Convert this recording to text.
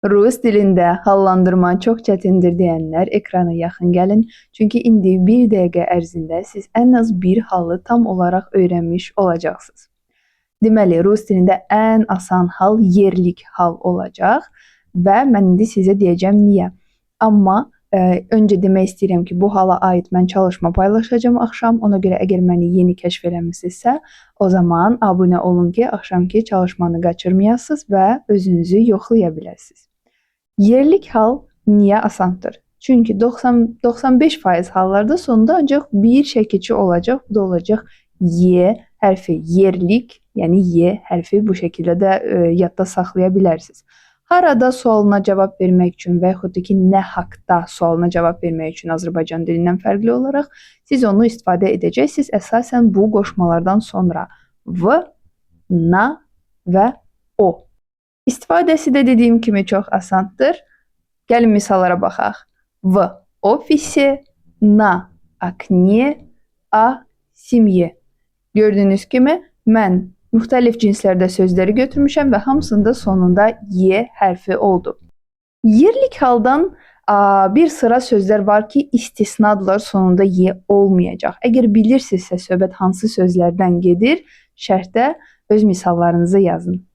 Rus dilində hallandırma çox çətindir deyənlər ekrana yaxın gəlin. Çünki indi 1 dəqiqə ərzində siz ən az bir halı tam olaraq öyrənmiş olacaqsınız. Deməli, rus dilində ən asan hal yerlik hal olacaq və mən indi sizə deyəcəm niyə. Amma öncə demək istəyirəm ki, bu hala aid mən çalışma paylaşacağam axşam. Ona görə əgər məni yeni kəşf eləmisinizsə, o zaman abunə olun ki, axşamki çalışmanı qaçırmayasınız və özünüzü yoxlaya biləsiniz. Yerlik hal niyə asandır? Çünki 90-95% hallarda sonunda ancaq bir şəkilçi olacaq. Bu da olacaq Y hərfi, yerlik, yəni Y hərfi bu şəkildə də yadda saxlaya bilərsiniz. Harada sualına cavab vermək üçün və yaxud da ki, nə haqda sualına cavab vermək üçün Azərbaycan dilindən fərqli olaraq siz onu istifadə edəcəksiniz. Əsasən bu qoşmalardan sonra V, na və o. İstifadəsi də dediyim kimi çox asandır. Gəlin misallara baxaq. V ofisi, na okне, a семье. Gördüyünüz kimi mən müxtəlif cinslərdə sözləri götürmüşəm və hamısında sonunda Y hərfi oldu. Yerlik haldan bir sıra sözlər var ki, istisnadırlar, sonunda Y olmayacaq. Əgər bilirsinizsə söhbət hansı sözlərdən gedir, şərhdə öz misallarınızı yazın.